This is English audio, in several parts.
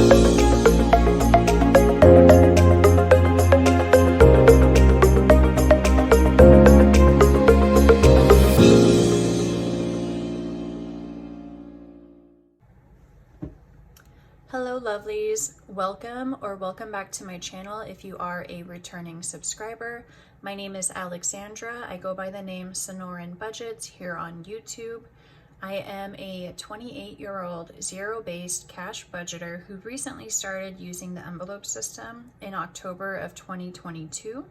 Hello lovelies, welcome back to my channel if you are a returning subscriber. My name is Alexandra. I go by the name Sonoran Budgets here on YouTube. I am a 28-year-old zero-based cash budgeter who recently started using the envelope system in October of 2022.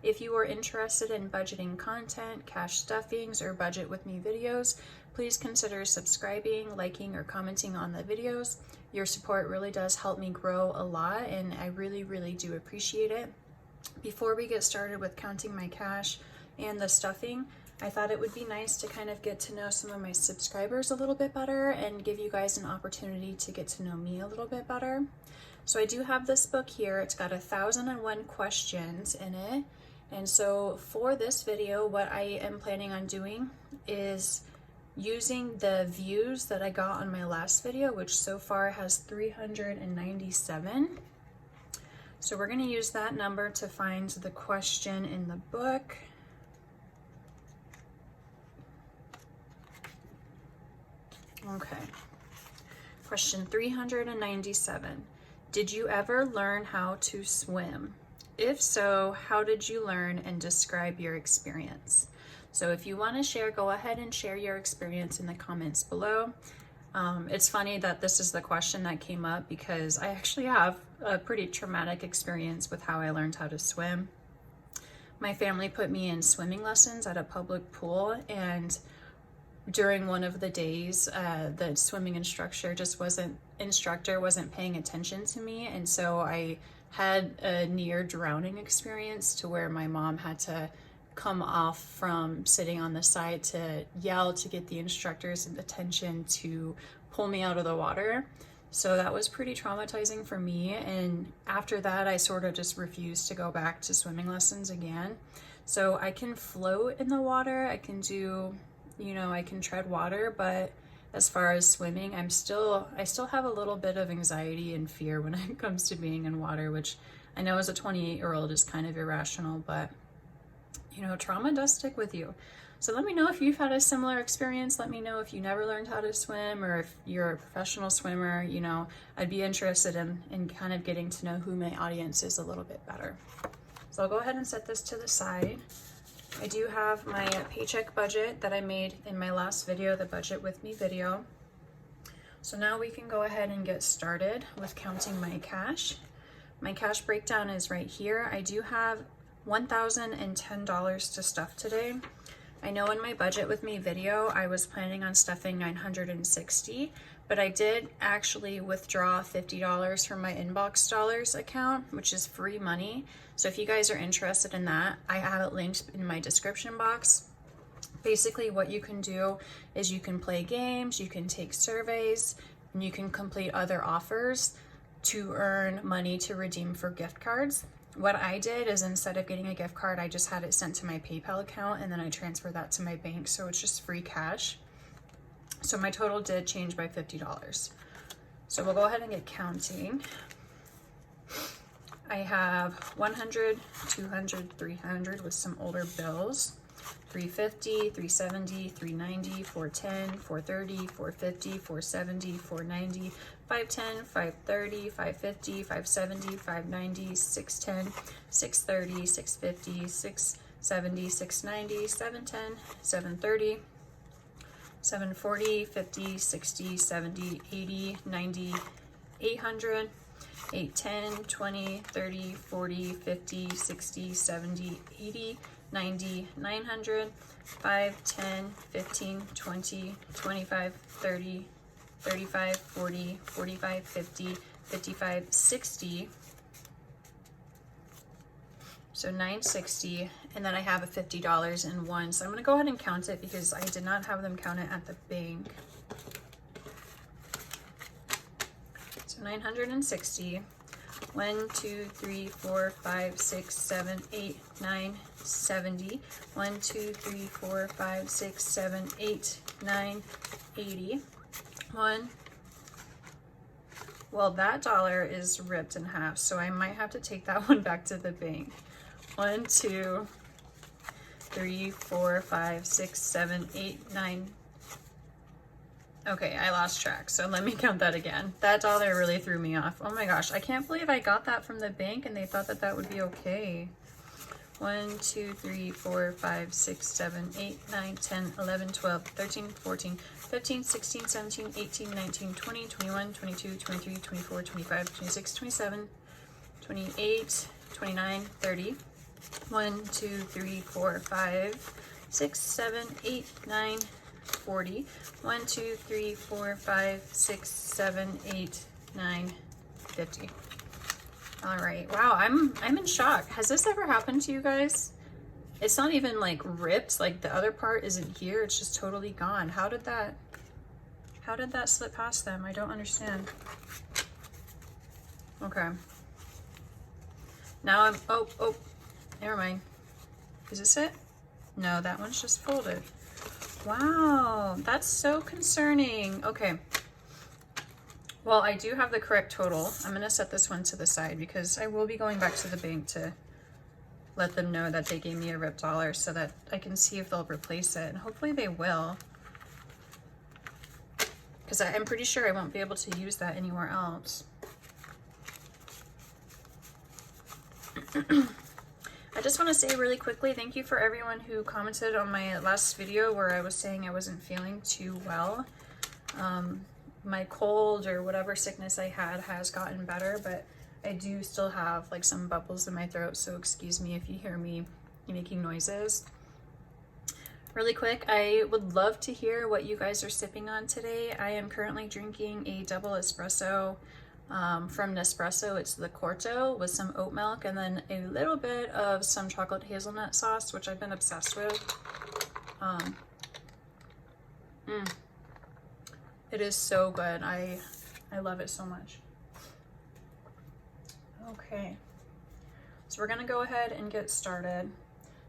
If you are interested in budgeting content, cash stuffings, or budget with me videos, please consider subscribing, liking, or commenting on the videos. Your support really does help me grow a lot, and I really do appreciate it. Before we get started with counting my cash and the stuffing, I thought it would be nice to kind of get to know some of my subscribers a little bit better and give you guys an opportunity to get to know me a little bit better. So I do have this book here. It's got 1,001 questions in it. And so for this video, what I am planning on doing is using the views that I got on my last video, which so far has 397. So we're going to use that number to find the question in the book. Okay. Question 397. Did you ever learn how to swim? If so, how did you learn, and describe your experience? So if you want to share, go ahead and share your experience in the comments below. It's funny that this is the question that came up because I actually have a pretty traumatic experience with how I learned how to swim. My family put me in swimming lessons at a public pool, and during one of the days, the swimming instructor wasn't paying attention to me, and so I had a near drowning experience to where my mom had to come off from sitting on the side to yell to get the instructor's attention to pull me out of the water. So that was pretty traumatizing for me, and after that I sort of just refused to go back to swimming lessons again. So I can float in the water, I can do, I can tread water, but as far as swimming, I still have a little bit of anxiety and fear when it comes to being in water, which I know as a 28-year-old is kind of irrational, but trauma does stick with you. So let me know if you've had a similar experience. Let me know if you never learned how to swim, or if you're a professional swimmer. I'd be interested in kind of getting to know who my audience is a little bit better. So I'll go ahead and set this to the side. I do have my paycheck budget that I made in my last video, the budget with me video. So now we can go ahead and get started with counting my cash. My cash breakdown is right here. I do have $1,010 to stuff today. I know in my budget with me video, I was planning on stuffing $960, but I did actually withdraw $50 from my Inbox Dollars account, which is free money. So if you guys are interested in that, I have it linked in my description box. Basically what you can do is you can play games, you can take surveys, and you can complete other offers to earn money to redeem for gift cards. What I did is, instead of getting a gift card, I just had it sent to my PayPal account, and then I transferred that to my bank, so it's just free cash. So my total did change by $50. So we'll go ahead and get counting. I have 100, 200, 300 with some older bills. 350, 370, 390, 410, 430, 450, 470, 490, 510, 530, 550, 570, 590, 610, 630, 650, 670, 690, 710, 730, 740, 50, 60, 70, 80, 90, 800, 810, 20, 30, 40, 50, 60, 70, 80, 90, 900, 5, 10, 15, 20, 25, 30, 35, 40, 45, 50, 55, 60. So 960, and then I have a $50 in one. So I'm gonna go ahead and count it because I did not have them count it at the bank. So 960. 1, 2, 3, 4, 5, 6, 7, 8, 9, 70. 1, 2, 3, 4, 5, 6, 7, 8, 9, 80. 1, Well, that dollar is ripped in half, so I might have to take that one back to the bank. 1, 2, 3, 4, 5, 6, 7, 8, 9. Okay, I lost track, so let me count that again. That dollar really threw me off. Oh my gosh, I can't believe I got that from the bank and they thought that that would be okay. 1, 2, 3, 4, 5, 6, 7, 8, 9, 10, 11, 12, 13, 14, 15, 16, 17, 18, 19, 20, 21, 22, 23, 24, 25, 26, 27, 28, 29, 30. 1, 2, 3, 4, 5, 6, 7, 8, 9, 40. 1, 2, 3, 4, 5, 6, 7, 8, 9, 50. All right. Wow, I'm in shock. Has this ever happened to you guys? It's not even like ripped, like the other part isn't here, it's just totally gone. How did that slip past them? I don't understand. Okay. Now oh, never mind. Is this it? No, that one's just folded. Wow, that's so concerning. Okay. Well, I do have the correct total. I'm gonna set this one to the side because I will be going back to the bank to let them know that they gave me a ripped dollar so that I can see if they'll replace it, and hopefully they will. Because I'm pretty sure I won't be able to use that anywhere else. I just want to say really quickly, thank you for everyone who commented on my last video where I was saying I wasn't feeling too well. My cold or whatever sickness I had has gotten better, but I do still have like some bubbles in my throat, so excuse me if you hear me making noises. Really quick, I would love to hear what you guys are sipping on today. I am currently drinking a double espresso from Nespresso. It's the Corto with some oat milk and then a little bit of some chocolate hazelnut sauce, which I've been obsessed with. It is so good. I love it so much. Okay, so we're gonna go ahead and get started.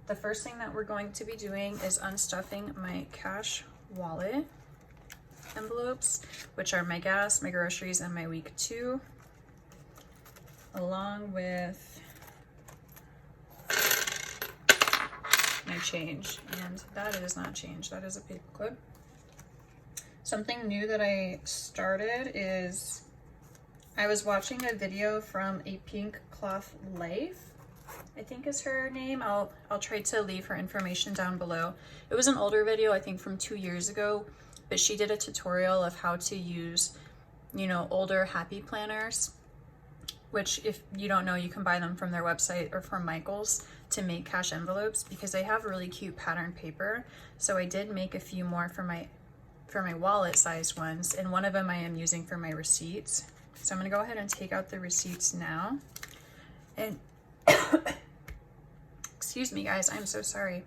The first thing that we're going to be doing is unstuffing my cash wallet envelopes, which are my gas, my groceries, and my week 2, along with my change. And that is not change, that is a paper clip. Something new that I started is I was watching a video from a Pink Cloth Life, I think is her name. I'll try to leave her information down below. It was an older video, I think from 2 years ago, but she did a tutorial of how to use, older happy planners, which if you don't know, you can buy them from their website or from Michael's to make cash envelopes because they have really cute pattern paper. So I did make a few more for my wallet sized ones, and one of them I am using for my receipts. So I'm gonna go ahead and take out the receipts now. And excuse me guys, I'm so sorry.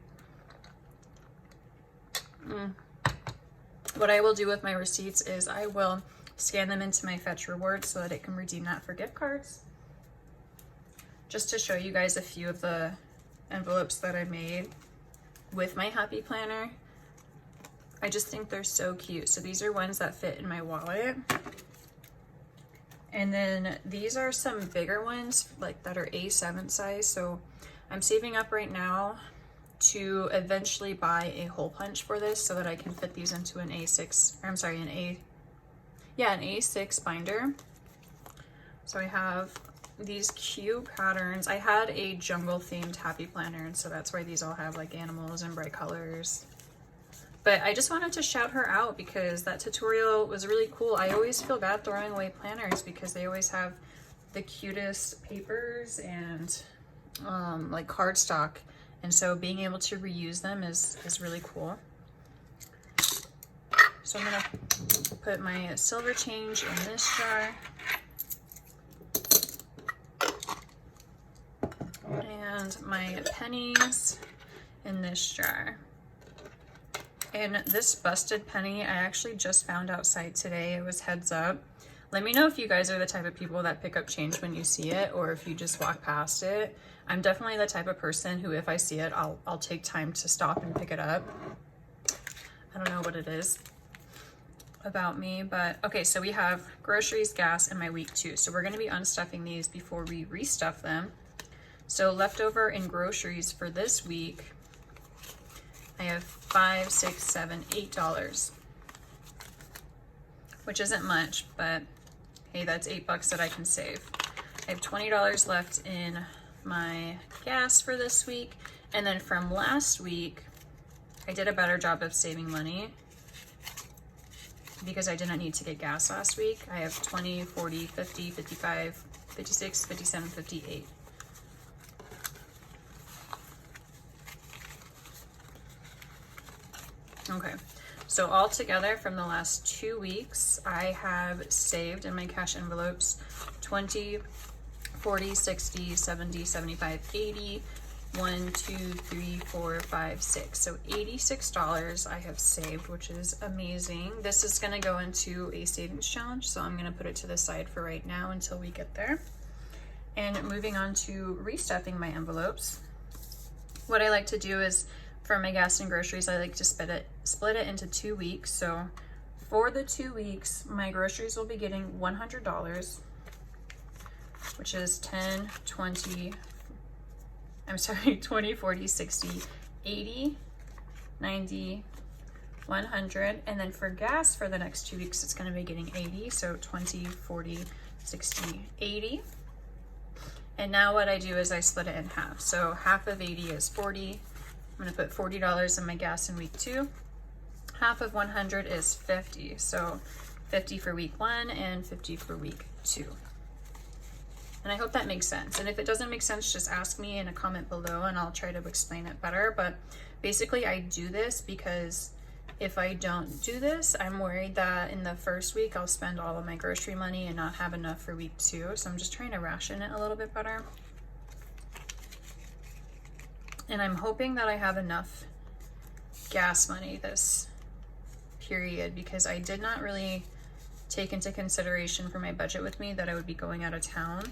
What I will do with my receipts is I will scan them into my Fetch Rewards so that it can redeem that for gift cards. Just to show you guys a few of the envelopes that I made with my happy planner. I just think they're so cute. So these are ones that fit in my wallet. And then these are some bigger ones, like that are A7 size. So I'm saving up right now to eventually buy a hole punch for this so that I can fit these into an A6, or I'm sorry, an A6 binder. So I have these cute patterns. I had a jungle themed happy planner, and so that's why these all have like animals and bright colors. But I just wanted to shout her out because that tutorial was really cool. I always feel bad throwing away planners because they always have the cutest papers and like cardstock. And so being able to reuse them is really cool. So I'm gonna put my silver change in this jar. And my pennies in this jar. And this busted penny, I actually just found outside today. It was heads up. Let me know if you guys are the type of people that pick up change when you see it, or if you just walk past it. I'm definitely the type of person who, if I see it, I'll take time to stop and pick it up. I don't know what it is. about me, but okay, so we have groceries, gas, and my week 2. So we're going to be unstuffing these before we restuff them. So leftover in groceries for this week, I have $5, $6, $7, $8, which isn't much, but hey, that's $8 that I can save. I have $20 left in my gas for this week, and then from last week, I did a better job of saving money because I didn't need to get gas last week. I have 20, 40, 50, 55, 56, 57, 58. Okay, so all together from the last 2 weeks, I have saved in my cash envelopes 20, 40, 60, 70, 75, 80, 1, 2, 3, 4, 5, 6. So $86 I have saved, which is amazing. This is going to go into a savings challenge, so I'm going to put it to the side for right now until we get there. And moving on to restuffing my envelopes. What I like to do is for my gas and groceries, I like to split it into 2 weeks. So for the 2 weeks, my groceries will be getting $100, which is 10, 20, 20, 40, 60, 80, 90, 100. And then for gas for the next 2 weeks, it's going to be getting 80. So 20, 40, 60, 80. And now what I do is I split it in half. So half of 80 is 40. I'm going to put $40 in my gas in week 2. Half of 100 is 50. So 50 for week 1 and 50 for week 2. And I hope that makes sense. And if it doesn't make sense, just ask me in a comment below and I'll try to explain it better. But basically I do this because if I don't do this, I'm worried that in the first week I'll spend all of my grocery money and not have enough for week 2. So I'm just trying to ration it a little bit better. And I'm hoping that I have enough gas money this period because I did not really take into consideration for my budget with me that I would be going out of town.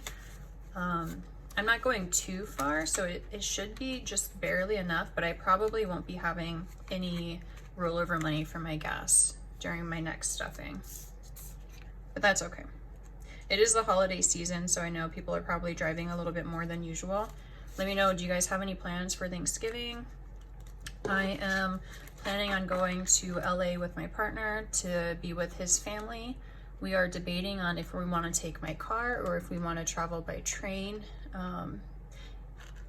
I'm not going too far, so it should be just barely enough, but I probably won't be having any rollover money for my gas during my next stuffing. But that's okay. It is the holiday season, so I know people are probably driving a little bit more than usual. Let me know, do you guys have any plans for Thanksgiving? I am planning on going to LA with my partner to be with his family. We are debating on if we want to take my car or if we want to travel by train.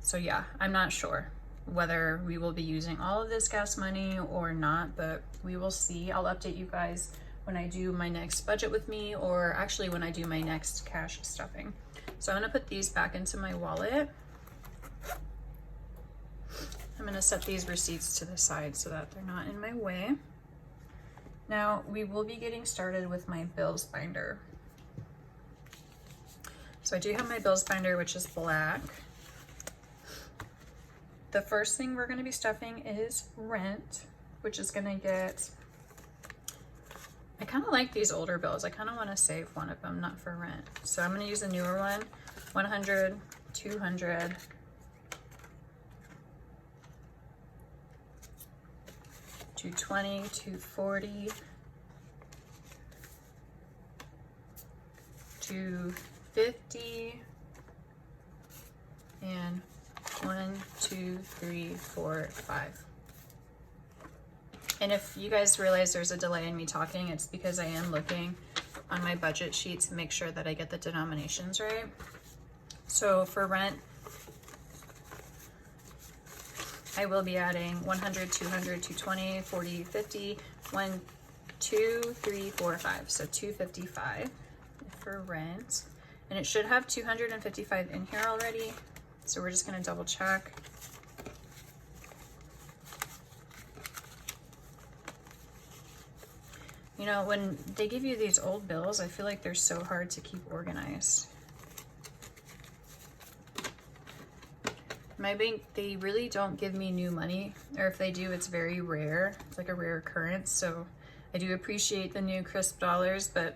So yeah, I'm not sure whether we will be using all of this gas money or not, but we will see. I'll update you guys when I do my next budget with me, or actually when I do my next cash stuffing. So I'm going to put these back into my wallet. I'm going to set these receipts to the side so that they're not in my way. Now we will be getting started with my bills binder. So I do have my bills binder, which is black. The first thing we're going to be stuffing is rent, which is going to get, I kind of like these older bills. I kind of want to save one of them, not for rent. So I'm going to use a newer one, 100, 200, 220, 240, 250, and 1, 2, 3, 4, 5. And if you guys realize there's a delay in me talking, it's because I am looking on my budget sheet to make sure that I get the denominations right. So for rent, I will be adding 100, 200, 220, 40, 50, 1, 2, 3, 4, 5. So 255 for rent. And it should have 255 in here already. So we're just going to double check. You know, when they give you these old bills, I feel like they're so hard to keep organized. My bank, they really don't give me new money, or if they do, it's very rare. It's like a rare occurrence. So I do appreciate the new crisp dollars, but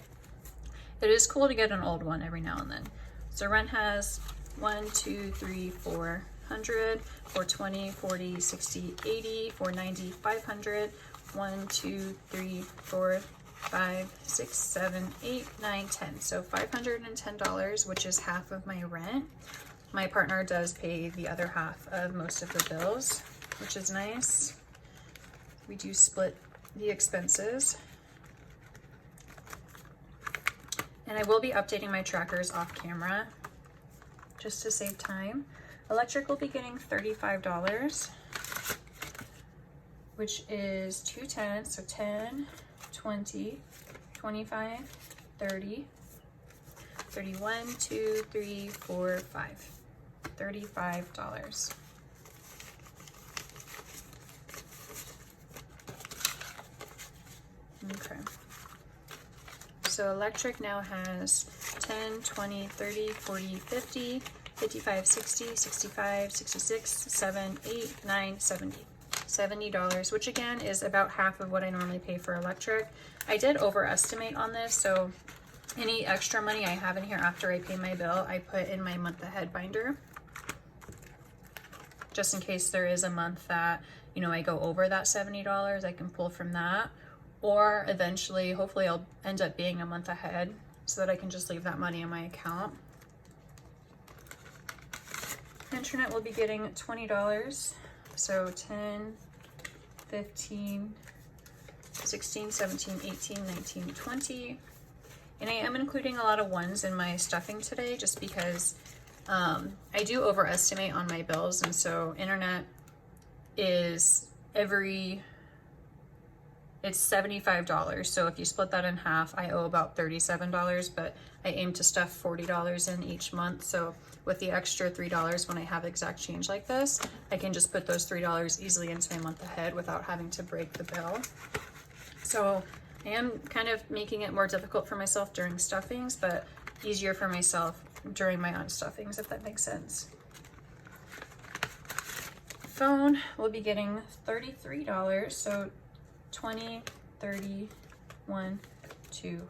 it is cool to get an old one every now and then. So rent has 1, 2, 3, 400, 420, 40, 60, 80, 490, 500, 1, 2, 3, 4, 5, 6, 7, 8, 9, 10. So $510, which is half of my rent. My partner does pay the other half of most of the bills, which is nice. We do split the expenses. And I will be updating my trackers off camera just to save time. Electric will be getting $35, which is 210, so 10, 20, 25, 30, 31, 2, 3, 4, 5. $35. Okay. So electric now has 10, 20, 30, 40, 50, 55, 60, 65, 66, 7, 8, 9, 70. $70, which again is about half of what I normally pay for electric. I did overestimate on this, so any extra money I have in here after I pay my bill, I put in my month ahead binder. Just in case there is a month that, you know, I go over that $70, I can pull from that. Or eventually, hopefully I'll end up being a month ahead so that I can just leave that money in my account. Internet will be getting $20. So 10, 15, 16, 17, 18, 19, 20. And I am including a lot of ones in my stuffing today just because I do overestimate on my bills. And so internet is it's $75. So if you split that in half, I owe about $37, but I aim to stuff $40 in each month. So with the extra $3 when I have exact change like this, I can just put those $3 easily into my month ahead without having to break the bill. So I am kind of making it more difficult for myself during stuffings, but easier for myself during my unstuffings, if that makes sense. Phone will be getting $33. So 20, 30, 1, 2,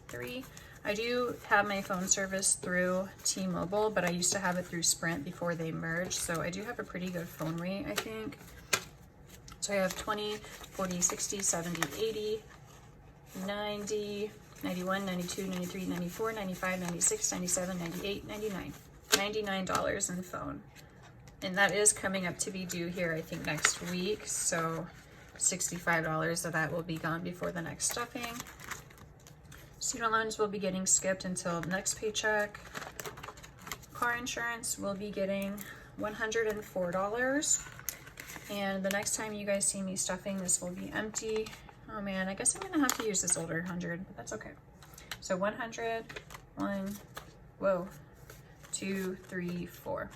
3. I do have my phone service through T-Mobile, but I used to have it through Sprint before they merged, so I do have a pretty good phone rate, I think. So I have 20, 40, 60, 70, 80, 90, 91, 92, 93, 94, 95, 96, 97, 98, 99. $99 in phone. And that is coming up to be due here, I think, next week, so $65 of that will be gone before the next stuffing. Student loans will be getting skipped until next paycheck. Car insurance will be getting $104. And the next time you guys see me stuffing, this will be empty. Oh man, I guess I'm gonna have to use this older 100, but that's okay. So 100, 1, whoa, 2, 3, 4.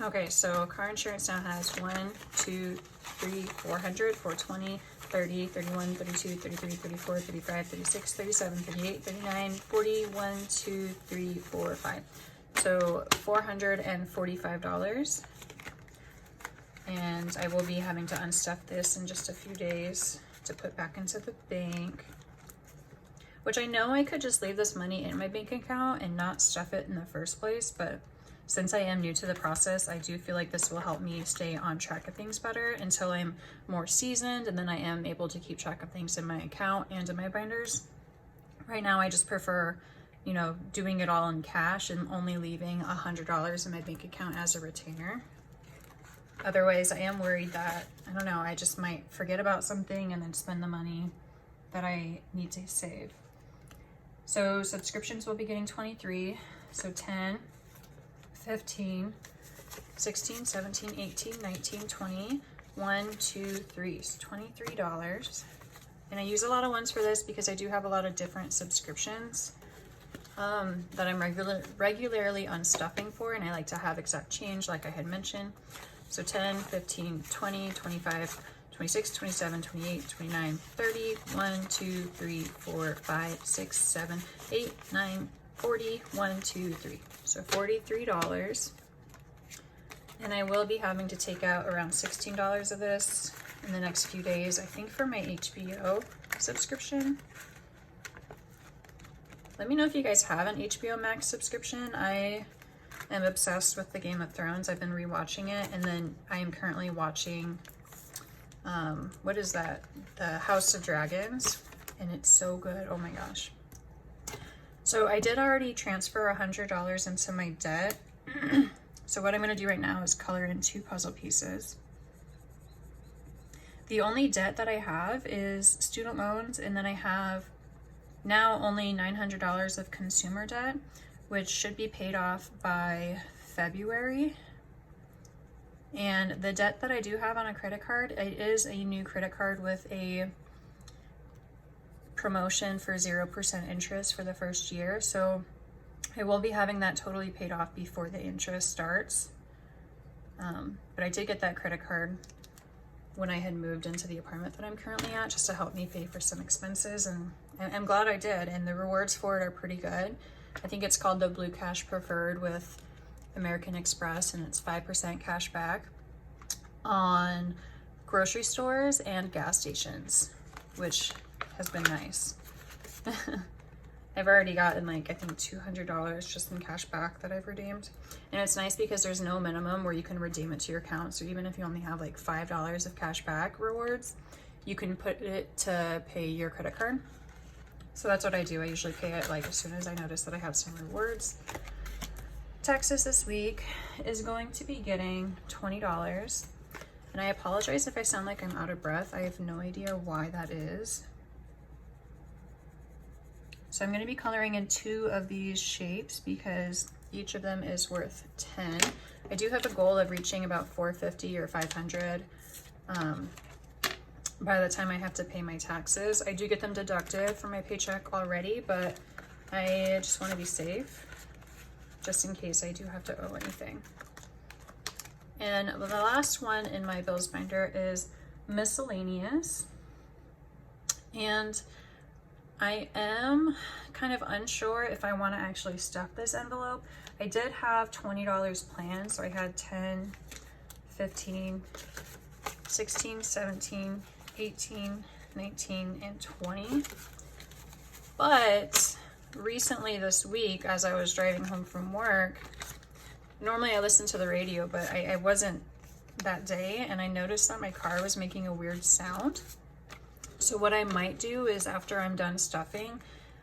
Okay, so car insurance now has 1, 2, 3, 400, 420, 30, 31, 32, 33, 34, 35, 36, 37, 38, 39, 40, 1, 2, 3, 4, 5. So $445. And I will be having to unstuff this in just a few days to put back into the bank. Which I know I could just leave this money in my bank account and not stuff it in the first place, but since I am new to the process, I do feel like this will help me stay on track of things better until I'm more seasoned, and then I am able to keep track of things in my account and in my binders. Right now, I just prefer, you know, doing it all in cash and only leaving $100 in my bank account as a retainer. Otherwise, I am worried that, I don't know, I just might forget about something and then spend the money that I need to save. So subscriptions will be getting 23, so 10, 15, 16, 17, 18, 19, 20, 1, 2, 3, so $23. And I use a lot of ones for this because I do have a lot of different subscriptions that I'm regularly unstuffing for, and I like to have exact change like I had mentioned. So 10, 15, 20, 25, 26, 27, 28, 29, 30, 1, 2, 3, 4, 5, 6, 7, 8, 9, 40, 1, 2, 3. So $43. And I will be having to take out around $16 of this in the next few days, I think, for my HBO subscription. Let me know if you guys have an HBO Max subscription. I am obsessed with the Game of Thrones. I've been rewatching it, and then I am currently watching, what is that? The House of Dragons, and it's so good. Oh my gosh. So I did already transfer $100 into my debt. So what I'm going to do right now is color in 2 puzzle pieces. The only debt that I have is student loans, and then I have now only $900 of consumer debt, which should be paid off by February. And the debt that I do have on a credit card, it is a new credit card with a promotion for 0% interest for the first year. So I will be having that totally paid off before the interest starts. But I did get that credit card when I had moved into the apartment that I'm currently at, just to help me pay for some expenses, and I'm glad I did, and the rewards for it are pretty good. I think it's called the Blue Cash Preferred with American Express, and it's 5% cash back on grocery stores and gas stations, which has been nice. I've already gotten like, I think $200 just in cash back that I've redeemed. And it's nice because there's no minimum where you can redeem it to your account. So even if you only have like $5 of cash back rewards, you can put it to pay your credit card. So that's what I do. I usually pay it like as soon as I notice that I have some rewards. Texas this week is going to be getting $20. And I apologize if I sound like I'm out of breath. I have no idea why that is. So I'm going to be coloring in 2 of these shapes because each of them is worth 10. I do have a goal of reaching about 450 or 500 by the time I have to pay my taxes. I do get them deducted from my paycheck already, but I just want to be safe just in case I do have to owe anything. And the last one in my bills binder is miscellaneous. And I am kind of unsure if I want to actually stuff this envelope. I did have $20 planned, so I had 10, 15, 16, 17, 18, 19, and 20. But recently this week, as I was driving home from work, normally I listen to the radio, but I wasn't that day, and I noticed that my car was making a weird sound. So what I might do is after I'm done stuffing,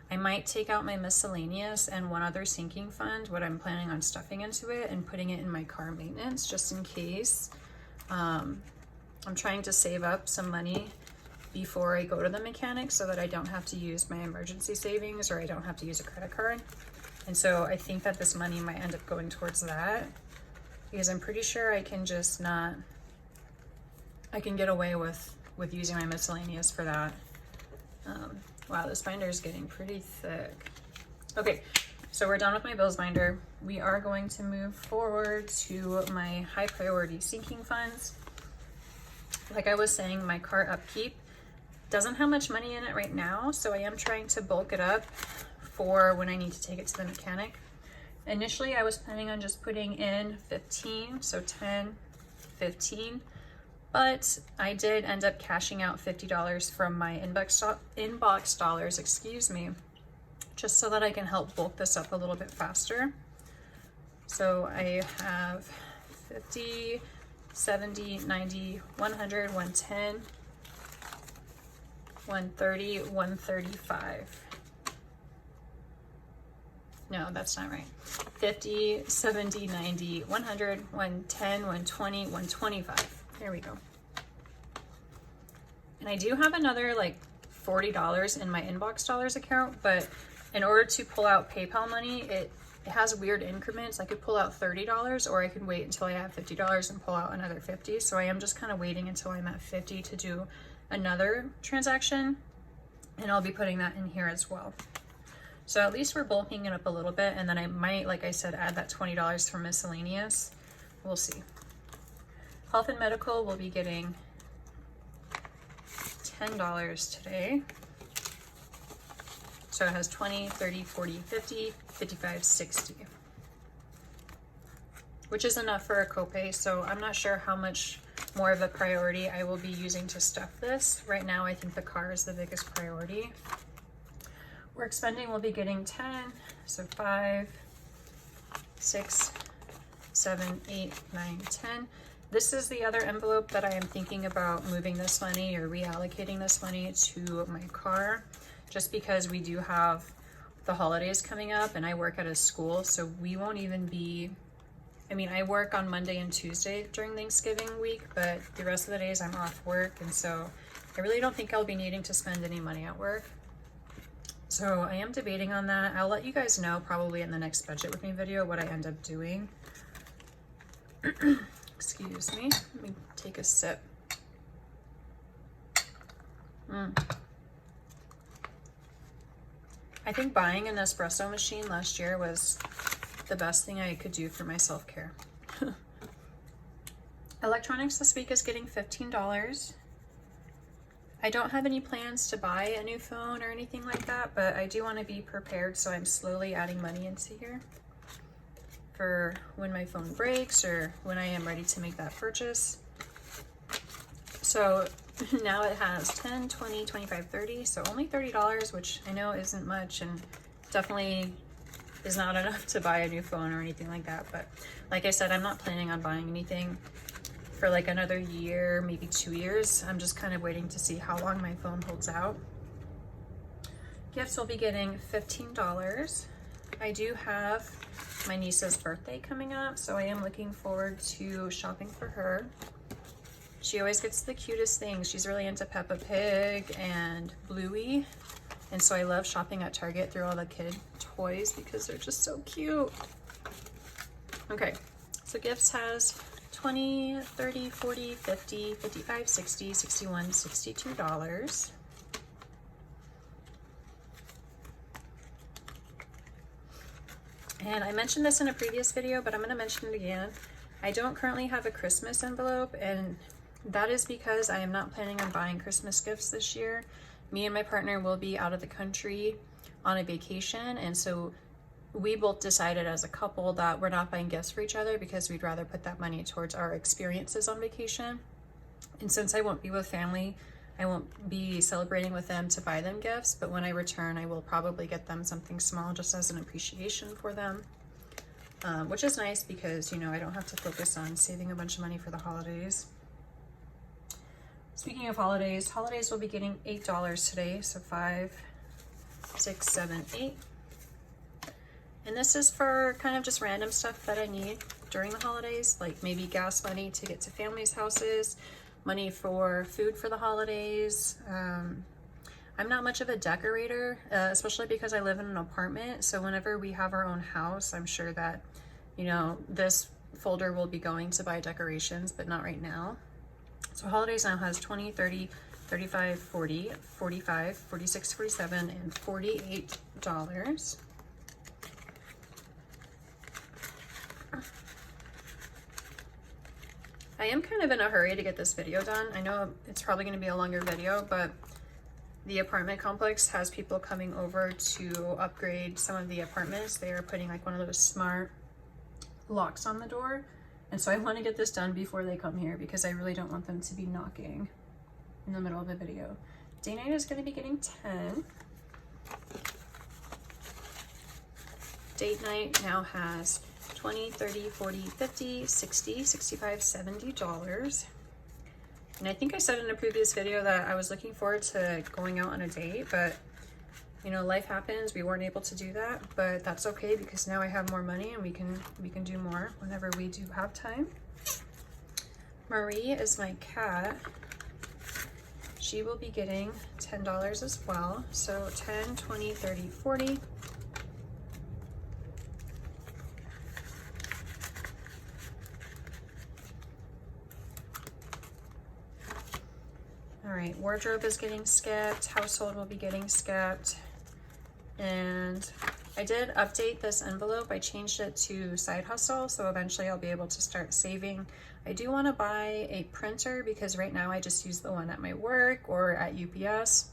I might take out my miscellaneous and one other sinking fund, what I'm planning on stuffing into it, and putting it in my car maintenance just in case. I'm trying to save up some money before I go to the mechanic so that I don't have to use my emergency savings or I don't have to use a credit card. And so I think that this money might end up going towards that because I'm pretty sure I can just not, I can get away with using my miscellaneous for that. Wow, this binder is getting pretty thick. Okay, so we're done with my bills binder. We are going to move forward to my high priority sinking funds. Like I was saying, my car upkeep doesn't have much money in it right now, so I am trying to bulk it up for when I need to take it to the mechanic. Initially, I was planning on just putting in 15, so 10, 15. But I did end up cashing out $50 from my inbox dollars, excuse me, just so that I can help bulk this up a little bit faster. So I have 50, 70, 90, 100, 110, 130, 135. No, that's not right. 50, 70, 90, 100, 110, 120, 125. There we go. And I do have another like $40 in my inbox dollars account, but in order to pull out PayPal money, it has weird increments. I could pull out $30 or I could wait until I have $50 and pull out another 50. So I am just kind of waiting until I'm at 50 to do another transaction, and I'll be putting that in here as well. So at least we're bulking it up a little bit, and then I might, like I said, add that $20 for miscellaneous. We'll see. Health and medical will be getting $10 today. So it has 20, 30, 40, 50, 55, 60. Which is enough for a copay, so I'm not sure how much more of a priority I will be using to stuff this. Right now, I think the car is the biggest priority. Work spending will be getting 10, so 5, 6, 7, 8, 9, 10. This is the other envelope that I am thinking about moving this money or reallocating this money to my car, just because we do have the holidays coming up and I work at a school, so we won't even be, I mean, I work on Monday and Tuesday during Thanksgiving week, but the rest of the days I'm off work, and so I really don't think I'll be needing to spend any money at work. So I am debating on that. I'll let you guys know probably in the next budget with me video what I end up doing. Excuse me, let me take a sip. I think buying an espresso machine last year was the best thing I could do for my self-care. Electronics this week is getting $15. I don't have any plans to buy a new phone or anything like that, but I do want to be prepared, so I'm slowly adding money into here for when my phone breaks or when I am ready to make that purchase. So now it has 10, 20, 25, 30, so only $30, which I know isn't much and definitely is not enough to buy a new phone or anything like that. But like I said, I'm not planning on buying anything for like another year, maybe 2 years. I'm just kind of waiting to see how long my phone holds out. Gifts will be getting $15. I do have my niece's birthday coming up, so I am looking forward to shopping for her. She always gets the cutest things. She's really into Peppa Pig and Bluey, and so I love shopping at Target through all the kid toys because they're just so cute. Okay, so gifts has 20, 30, 40, 50, 55, 60, 61, $62. And I mentioned this in a previous video, but I'm going to mention it again. I don't currently have a Christmas envelope, and that is because I am not planning on buying Christmas gifts this year. Me and my partner will be out of the country on a vacation, and so we both decided as a couple that we're not buying gifts for each other because we'd rather put that money towards our experiences on vacation. And since I won't be with family, I won't be celebrating with them to buy them gifts, but when I return, I will probably get them something small just as an appreciation for them, which is nice because, you know, I don't have to focus on saving a bunch of money for the holidays. Speaking of holidays, holidays will be getting $8 today, so 5, 6, 7, 8. And this is for kind of just random stuff that I need during the holidays, like maybe gas money to get to family's houses, money for food for the holidays. I'm not much of a decorator, especially because I live in an apartment. So whenever we have our own house, I'm sure that, you know, this folder will be going to buy decorations, but not right now. So holidays now has 20, 30, 35, 40, 45, 46, 47, and $48. I am kind of in a hurry to get this video done. I know it's probably going to be a longer video, but the apartment complex has people coming over to upgrade some of the apartments. They are putting like one of those smart locks on the door. And so I want to get this done before they come here because I really don't want them to be knocking in the middle of the video. Day night is going to be getting 10. Date night now has 20, 30, 40, 50, 60, 65, $70. And I think I said in a previous video that I was looking forward to going out on a date, but you know, life happens. We weren't able to do that, but that's okay because now I have more money and we can do more whenever we do have time. Marie is my cat. She will be getting $10 as well. So 10, 20, 30, 40. All right, wardrobe is getting skipped. Household will be getting skipped. And I did update this envelope. I changed it to side hustle, so eventually I'll be able to start saving. I do want to buy a printer because right now I just use the one at my work or at UPS.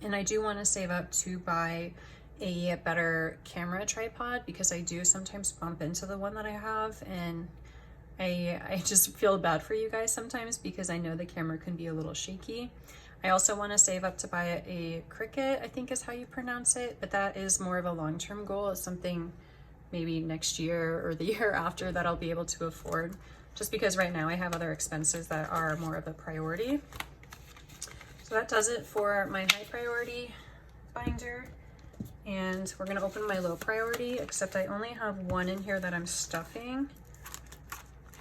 And I do want to save up to buy a better camera tripod because I do sometimes bump into the one that I have, and I just feel bad for you guys sometimes because I know the camera can be a little shaky. I also want to save up to buy a Cricut, I think is how you pronounce it, but that is more of a long-term goal. It's something maybe next year or the year after that I'll be able to afford, just because right now I have other expenses that are more of a priority. So that does it for my high priority binder. And we're gonna open my low priority, except I only have one in here that I'm stuffing.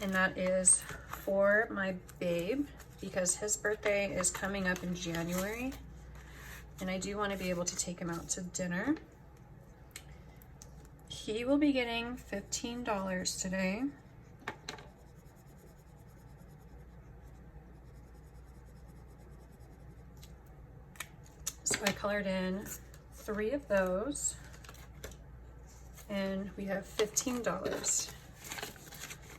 And that is for my babe, because his birthday is coming up in January. And I do want to be able to take him out to dinner. He will be getting $15 today. So I colored in 3 of those, and we have $15.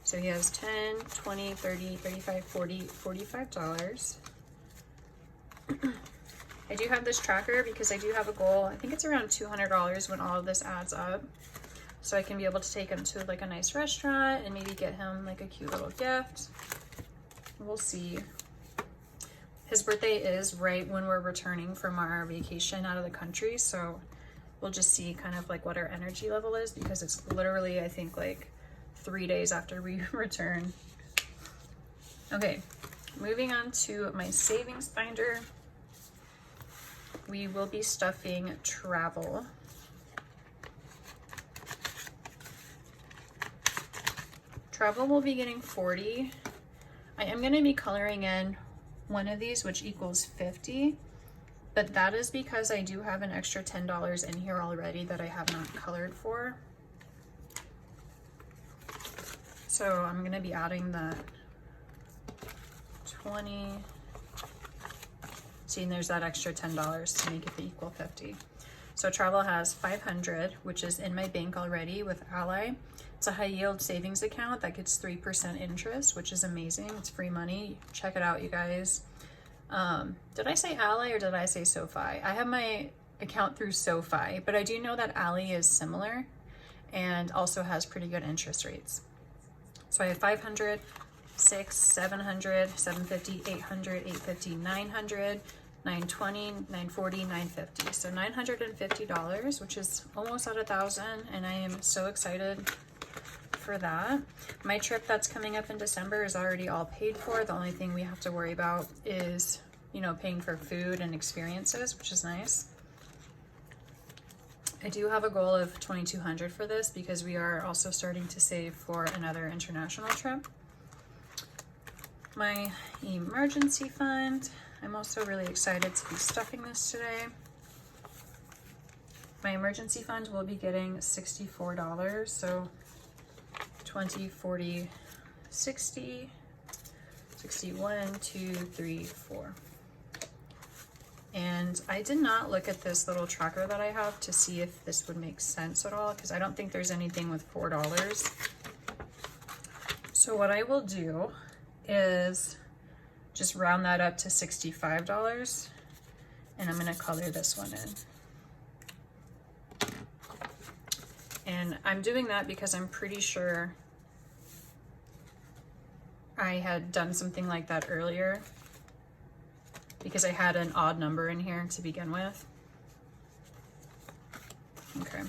So he has 10, 20, 30, 35, 40, $45. I do have this tracker because I do have a goal. I think it's around $200 when all of this adds up. So I can be able to take him to like a nice restaurant and maybe get him like a cute little gift. We'll see. His birthday is right when we're returning from our vacation out of the country. So we'll just see kind of like what our energy level is, because it's literally, I think, like 3 days after we return. Okay, moving on to my savings binder. We will be stuffing travel. Travel will be getting 40. I am going to be coloring in one of these, which equals 50, but that is because I do have an extra $10 in here already that I have not colored for. So I'm going to be adding that 20. See, and there's that extra $10 to make it equal 50. So travel has 500, which is in my bank already with Ally. It's a high yield savings account that gets 3% interest, which is amazing. It's free money. Check it out, you guys. Did I say Ally or did I say SoFi? I have my account through SoFi, but I do know that Ally is similar and also has pretty good interest rates. So I have 500, 600, 700, 750, 800, 850, 900, 920, 940, 950. So $950, which is almost at $1,000, and I am so excited for that. My trip that's coming up in December is already all paid for. The only thing we have to worry about is, you know, paying for food and experiences, which is nice. I do have a goal of $2,200 for this because we are also starting to save for another international trip. My emergency fund, I'm also really excited to be stuffing this today. My emergency fund will be getting $64, so 20, 40, 60, 61, 2, 3, 4. And I did not look at this little tracker that I have to see if this would make sense at all, because I don't think there's anything with $4. So what I will do is just round that up to $65, and I'm going to color this one in. And I'm doing that because I'm pretty sure I had done something like that earlier, because I had an odd number in here to begin with. Okay.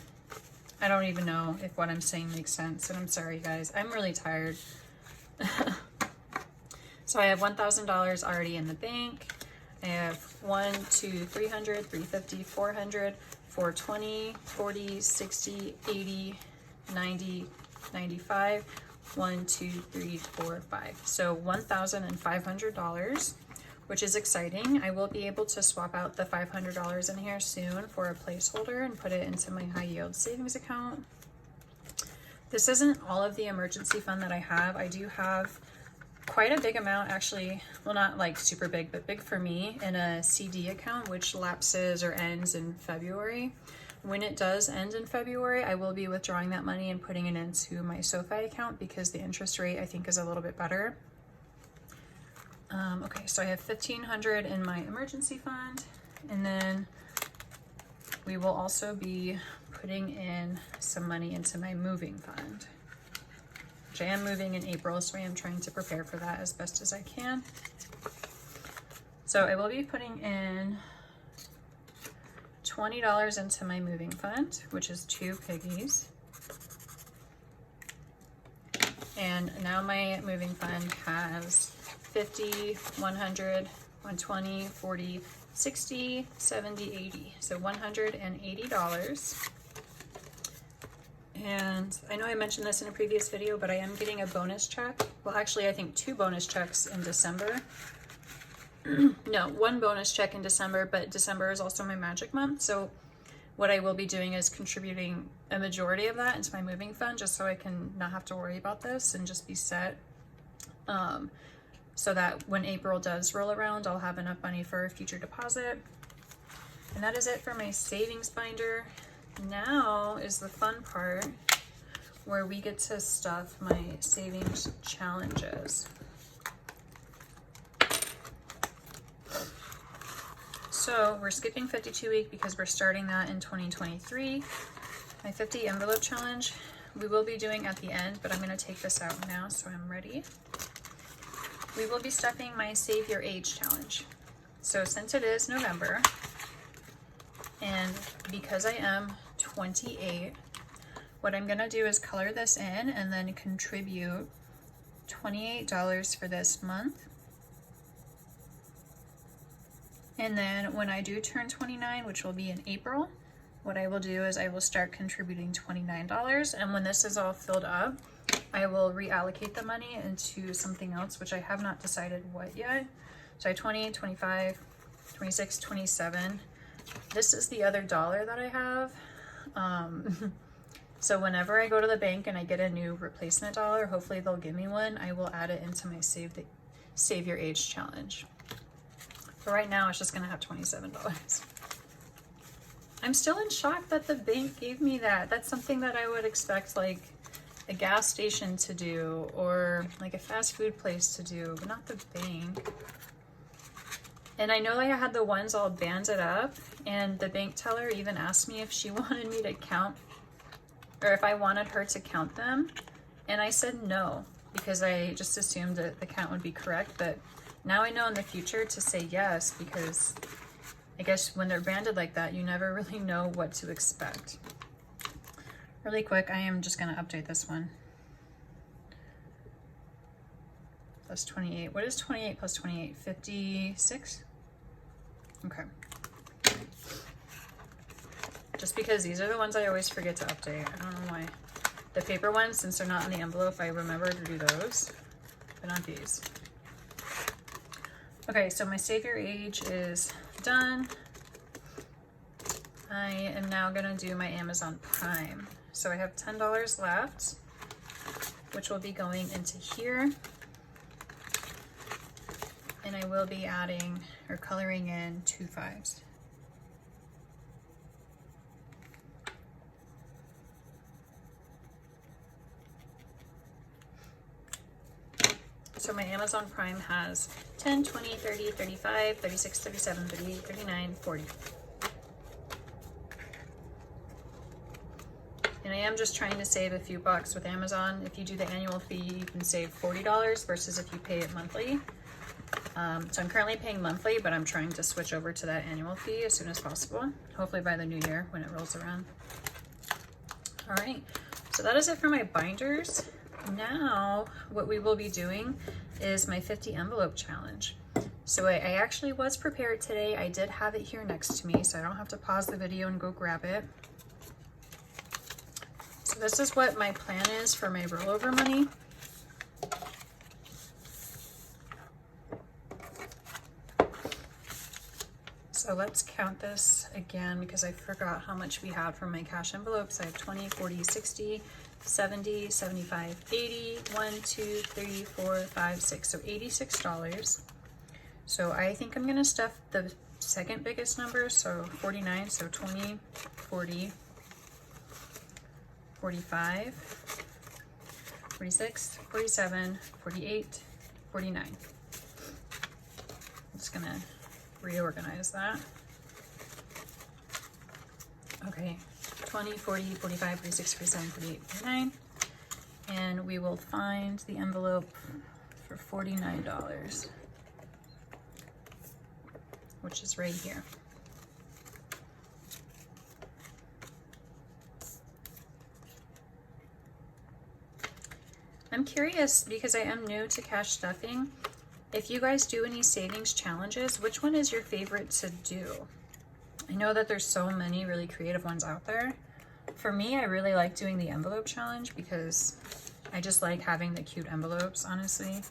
I don't even know if what I'm saying makes sense, and I'm sorry, guys. I'm really tired. So I have $1,000 already in the bank. I have 1, 2, 300, 350, 400, 420, 40, 60, 80, 90, 95, 1, 2, 3, 4, 5. So $1,500, which is exciting. I will be able to swap out the $500 in here soon for a placeholder and put it into my high yield savings account. This isn't all of the emergency fund that I have. I do have quite a big amount, actually, well, not like super big, but big for me, in a CD account, which lapses or ends in February. When it does end in February, I will be withdrawing that money and putting it into my SoFi account because the interest rate, I think, is a little bit better. Okay, so I have $1,500 in my emergency fund, and then we will also be putting in some money into my moving fund, which I am moving in April, so I am trying to prepare for that as best as I can. So I will be putting in $20 into my moving fund, which is 2 piggies. And now my moving fund has 50, 100, 120, 40, 60, 70, 80. So $180. And I know I mentioned this in a previous video, but I am getting a bonus check. Well, actually, I think 2 bonus checks in December. No, 1 bonus check in December, but December is also my magic month. So what I will be doing is contributing a majority of that into my moving fund, just so I can not have to worry about this and just be set. So that when April does roll around, I'll have enough money for a future deposit. And that is it for my savings binder. Now is the fun part where we get to stuff my savings challenges. So we're skipping 52 week because we're starting that in 2023. My 50 envelope challenge we will be doing at the end, but I'm going to take this out now so I'm ready. We will be stuffing my Save Your Age challenge. So since it is November, and because I am 28, what I'm going to do is color this in and then contribute $28 for this month. And then when I do turn 29, which will be in April, what I will do is I will start contributing $29. And when this is all filled up, I will reallocate the money into something else, which I have not decided what yet. So I 20, 25, 26, 27. This is the other dollar that I have. So whenever I go to the bank and I get a new replacement dollar, hopefully they'll give me one, I will add it into my Save Your Age challenge. For right now, it's just gonna have $27. I'm still in shock that the bank gave me that. That's something that I would expect like a gas station to do or like a fast food place to do, but not the bank. And I know I had the ones all banded up, and the bank teller even asked me if she wanted me to count, or if I wanted her to count them. And I said no, because I just assumed that the count would be correct. But now I know in the future to say yes, because I guess when they're banded like that, you never really know what to expect. Really quick, I am just gonna update this one. Plus 28, what is 28 plus 28? 56? Okay. Just because these are the ones I always forget to update. I don't know why. The paper ones, since they're not in the envelope, I remember to do those, but not these. Okay, so my Save Your Age is done. I am now gonna do my Amazon Prime. So I have $10 left, which will be going into here. And I will be adding or coloring in 2 5s. So my Amazon Prime has 10, 20, 30, 35, 36, 37, 38, 39, 40. And I am just trying to save a few bucks with Amazon. If you do the annual fee, you can save $40 versus if you pay it monthly. So I'm currently paying monthly, but I'm trying to switch over to that annual fee as soon as possible. Hopefully by the new year when it rolls around. All right, so that is it for my binders. Now what we will be doing is my 50 envelope challenge. So I actually was prepared today. I did have it here next to me, so I don't have to pause the video and go grab it. So this is what my plan is for my rollover money. So let's count this again because I forgot how much we had from my cash envelopes. I have 20, 40, 60, 70, 75, 80, 1, 2, 3, 4, 5, 6. So $86. So I think I'm gonna stuff the second biggest number, so 49. So 20, 40, 45, 46, 47, 48, 49. I'm just gonna reorganize that. Okay, 20, 40, 45, 46, 47, 48, 49. And we will find the envelope for $49, which is right here. I'm I'm curious because I am new to cash stuffing. If you guys do any savings challenges, which one is your favorite to do? I know that there's so many really creative ones out there. For me, I really like doing the envelope challenge because I just like having the cute envelopes, honestly.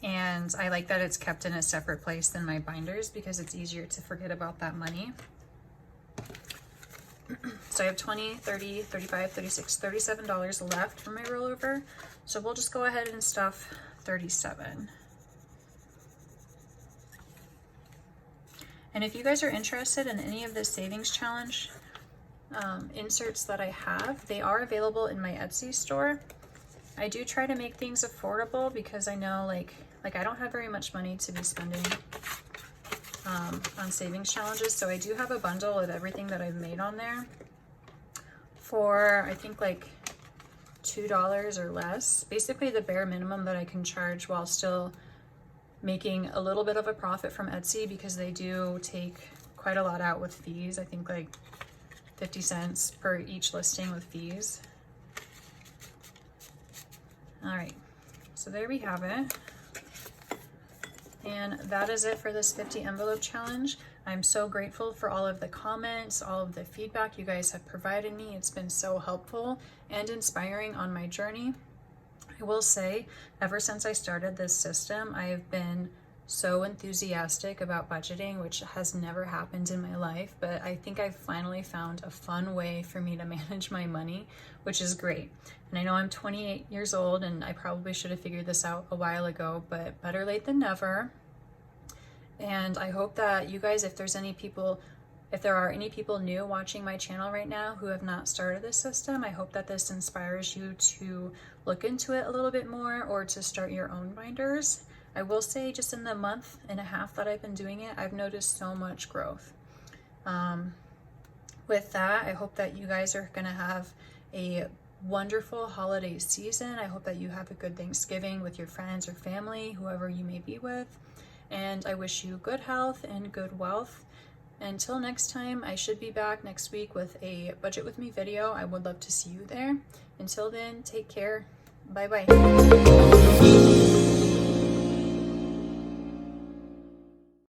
And I like that it's kept in a separate place than my binders because it's easier to forget about that money. So I have $20, $30, $35, $36, $37 left for my rollover. So we'll just go ahead and stuff 37. And if you guys are interested in any of the savings challenge inserts that I have, they are available in my Etsy store. I do try to make things affordable because I know like I don't have very much money to be spending on savings challenges. So I do have a bundle of everything that I've made on there for I think like $2 or less. Basically the bare minimum that I can charge while still making a little bit of a profit from Etsy because they do take quite a lot out with fees. I think like 50 cents per each listing with fees. All right, so there we have it. And that is it for this 50 envelope challenge. I'm so grateful for all of the comments, all of the feedback you guys have provided me. It's been so helpful and inspiring on my journey. I will say, ever since I started this system, I have been so enthusiastic about budgeting, which has never happened in my life, but I think I've finally found a fun way for me to manage my money, which is great. And I know I'm 28 years old and I probably should have figured this out a while ago, but better late than never. And I hope that you guys, if there are any people new watching my channel right now who have not started this system, I hope that this inspires you to look into it a little bit more or to start your own binders. I will say just in the month and a half that I've been doing it, I've noticed so much growth. With that, I hope that you guys are gonna have a wonderful holiday season. I hope that you have a good Thanksgiving with your friends or family, whoever you may be with. And I wish you good health and good wealth. Until next time, I should be back next week with a budget with me video. I would love to see you there. Until then, take care. Bye-bye.